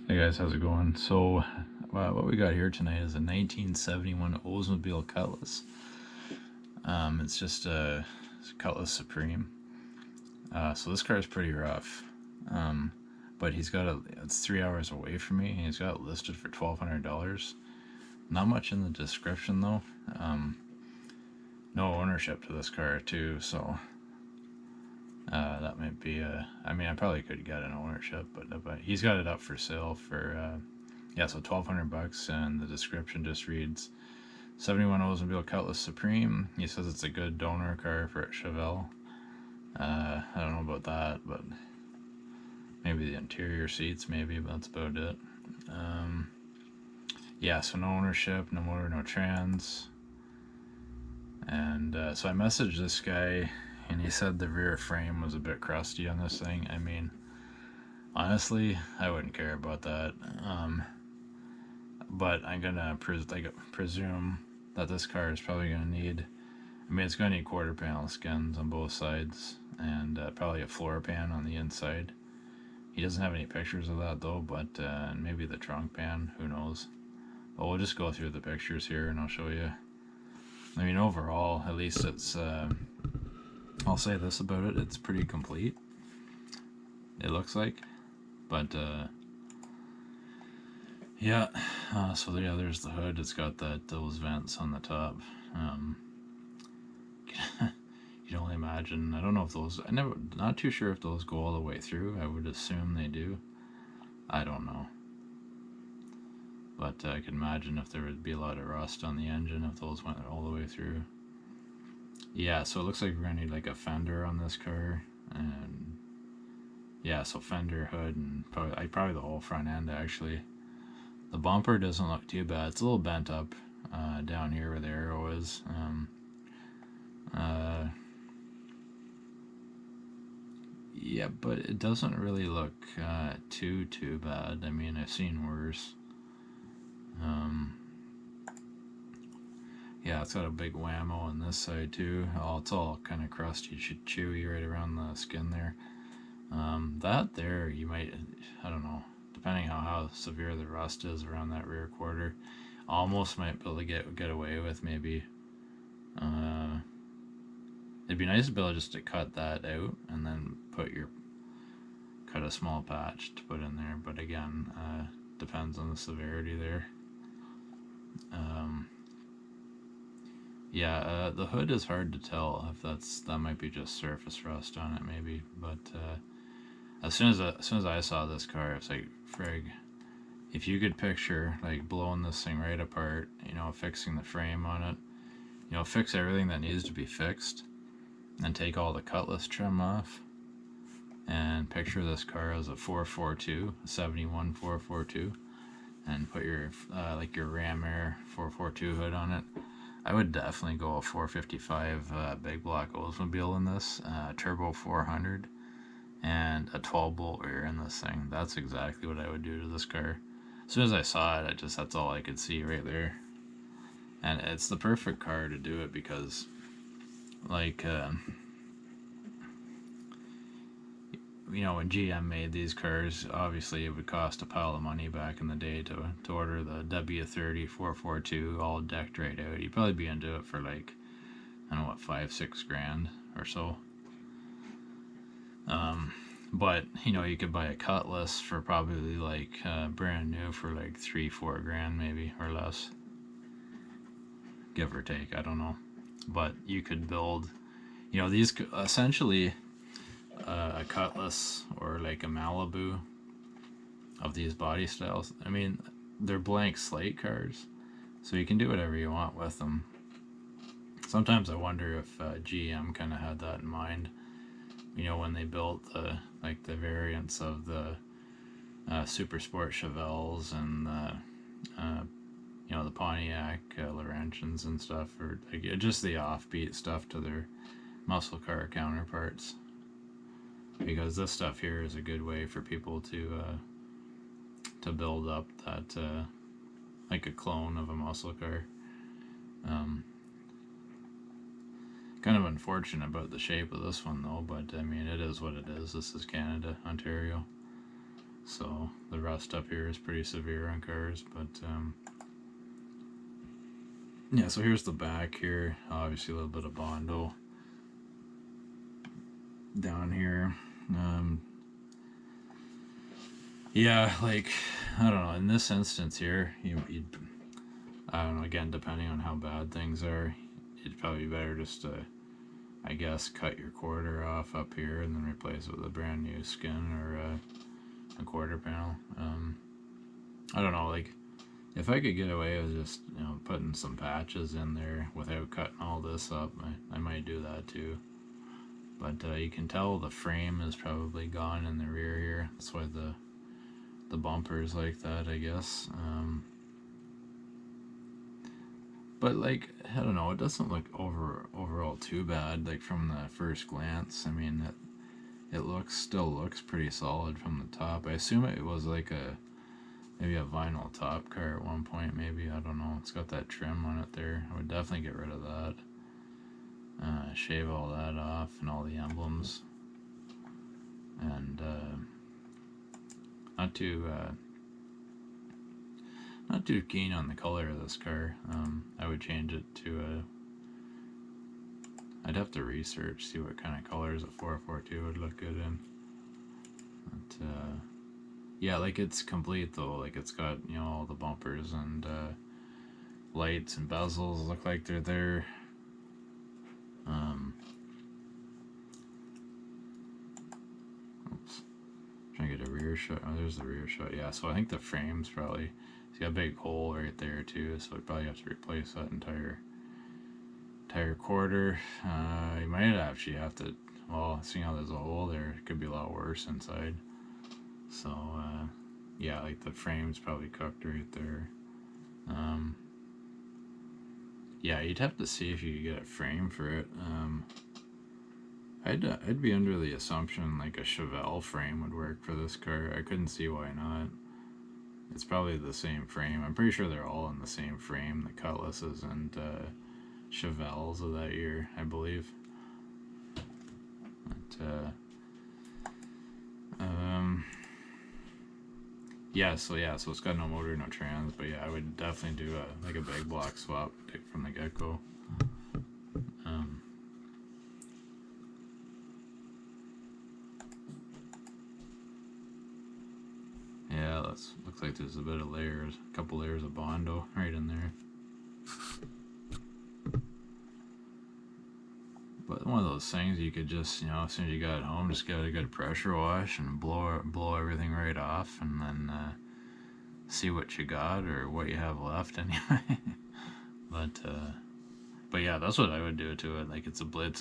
Hey guys, how's it going? So, what we got here tonight is a 1971 Oldsmobile Cutlass. It's just it's a Cutlass Supreme. So this car is pretty rough. Um, but it's 3 hours away from me, and he's got it listed for $1,200. Not much in the description though. Um, no ownership to this car too, so that might be I mean, I probably could get an ownership, but he's got it up for sale for yeah, so $1,200, and the description just reads 71 Oldsmobile Cutlass Supreme. He says it's a good donor car for a Chevelle. I don't know about that, but maybe the interior seats, maybe, but that's about it. Um, yeah, so no ownership, no motor, no trans. And so I messaged this guy, and he said the rear frame was a bit crusty on this thing. I mean, honestly, I wouldn't care about that. But I'm gonna presume that this car is probably gonna need. I mean, it's gonna need quarter panel skins on both sides, and probably a floor pan on the inside. He doesn't have any pictures of that though, but maybe the trunk pan. Who knows? But we'll just go through the pictures here, and I'll show you. I mean, overall, at least it's. I'll say this about it: it's pretty complete. It looks like, but. Yeah, so yeah, there's the hood. It's got those vents on the top. You can only imagine. I don't know if those. Not too sure if those go all the way through. I would assume they do. I don't know, but I can imagine if there would be a lot of rust on the engine if those went all the way through. Yeah, so it looks like we're gonna need like a fender on this car, and yeah, so fender, hood, and probably the whole front end actually. The bumper doesn't look too bad. It's a little bent up down here where the arrow is. Yeah, but it doesn't really look too bad. I mean, I've seen worse. Yeah, it's got a big whammo on this side too. Oh, it's all kind of crusty, chewy right around the skin there. That there, you might, I don't know, depending on how severe the rust is around that rear quarter, almost might be able to get away with maybe. It'd be nice to be able just to cut that out and then cut a small patch to put in there. But again, depends on the severity there. Yeah, the hood is hard to tell if that might be just surface rust on it maybe. But as soon as I saw this car, it's like frig. If you could picture like blowing this thing right apart, fixing the frame on it, fix everything that needs to be fixed, and take all the Cutlass trim off, and picture this car as a 442, a 71 442, and put your like your Ram Air 442 hood on it. I would definitely go a 455 big block Oldsmobile in this, turbo 400, and a 12-bolt rear in this thing. That's exactly what I would do to this car. As soon as I saw it, that's all I could see right there. And it's the perfect car to do it because, like, when GM made these cars, obviously it would cost a pile of money back in the day to order the W30 442 all decked right out. You'd probably be into it for like, I don't know what, 5-6 grand or so. But you could buy a Cutlass for probably like brand new for like 3-4 grand maybe, or less, give or take. I don't know, but you could build, these essentially a Cutlass or like a Malibu of these body styles. I mean, they're blank slate cars, so you can do whatever you want with them. Sometimes I wonder if GM kind of had that in mind, when they built the variants of the Super Sport Chevelles and the Pontiac Laurentians and stuff, or like just the offbeat stuff to their muscle car counterparts. Because this stuff here is a good way for people to build up that like a clone of a muscle car. Kind of unfortunate about the shape of this one though, but I mean, it is what it is. This is Canada, Ontario. So the rust up here is pretty severe on cars, but yeah, so here's the back here. Obviously a little bit of Bondo down here. Yeah, like, I don't know, in this instance here, you'd, I don't know, again, depending on how bad things are, it'd probably be better just to, I guess, cut your quarter off up here and then replace it with a brand new skin or a quarter panel. I don't know, like, if I could get away with just, putting some patches in there without cutting all this up, I might do that too. But you can tell the frame is probably gone in the rear here. That's why the bumper is like that, I guess. But like, I don't know, it doesn't look overall too bad, like from the first glance. I mean, it still looks pretty solid from the top. I assume it was like maybe a vinyl top car at one point, maybe, I don't know. It's got that trim on it there. I would definitely get rid of that. Shave all that off and all the emblems. And not too keen on the color of this car. I would change it to I'd have to research, see what kind of colors a 442 would look good in. But yeah, like, it's complete though. Like, it's got, all the bumpers and lights and bezels look like they're there. Oops. Trying to get a rear shot. Oh, there's the rear shot. Yeah, so I think the frame's probably, it's got a big hole right there too, so we'd probably have to replace that entire quarter. You might actually have to, well, seeing how there's a hole there, it could be a lot worse inside. So yeah, like, the frame's probably cooked right there. Yeah, you'd have to see if you could get a frame for it. I'd be under the assumption like a Chevelle frame would work for this car. I couldn't see why not. It's probably the same frame. I'm pretty sure they're all in the same frame, the Cutlasses and Chevelles of that year, I believe. But yeah, so it's got no motor, no trans, but yeah, I would definitely do a big block swap from the get-go. Yeah, looks like there's a bit of layers, a couple layers of Bondo right in there. But one of those things you could just, as soon as you got it home, just get a good pressure wash and blow everything right off, and then see what you got or what you have left anyway. But yeah, that's what I would do to it. Like, it's a blank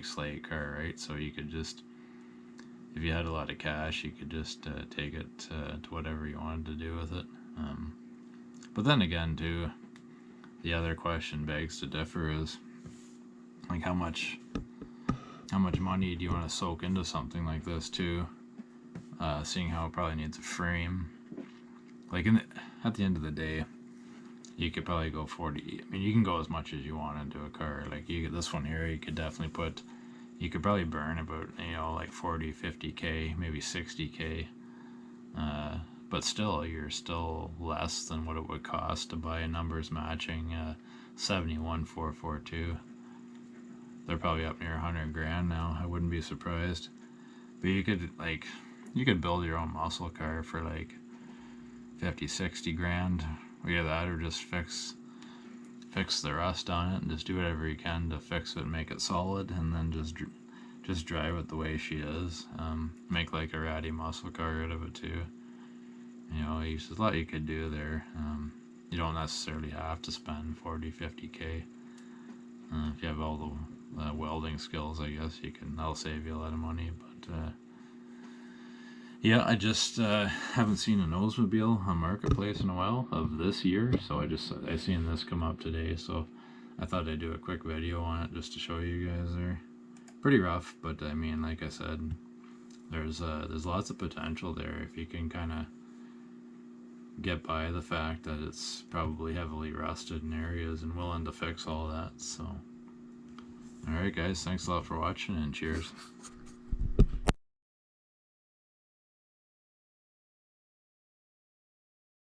slate car, right? So you could just, if you had a lot of cash, you could just take it to whatever you wanted to do with it. But then again, too, the other question begs to differ is, like, how much money do you want to soak into something like this too? Seeing how it probably needs a frame. Like, at the end of the day, you could probably go 40. I mean, you can go as much as you want into a car. Like, you get this one here, you could definitely you could probably burn about, like 40, 50K, maybe 60K. But still, you're still less than what it would cost to buy a numbers matching 71 442. They're probably up near 100 grand now. I wouldn't be surprised. But you could build your own muscle car for like 50, 60 grand. Either that or just fix the rust on it and just do whatever you can to fix it and make it solid, and then just drive it the way she is. Make like a ratty muscle car out of it too. There's a lot you could do there. You don't necessarily have to spend 40, 50K. If you have all the welding skills, I guess that'll save you a lot of money. But yeah, I just haven't seen an Oldsmobile on Marketplace in a while of this year, so I seen this come up today, so I thought I'd do a quick video on it just to show you guys there. Pretty rough, but I mean, like I said, there's lots of potential there if you can kind of get by the fact that it's probably heavily rusted in areas and willing to fix all that. So alright guys, thanks a lot for watching, and cheers.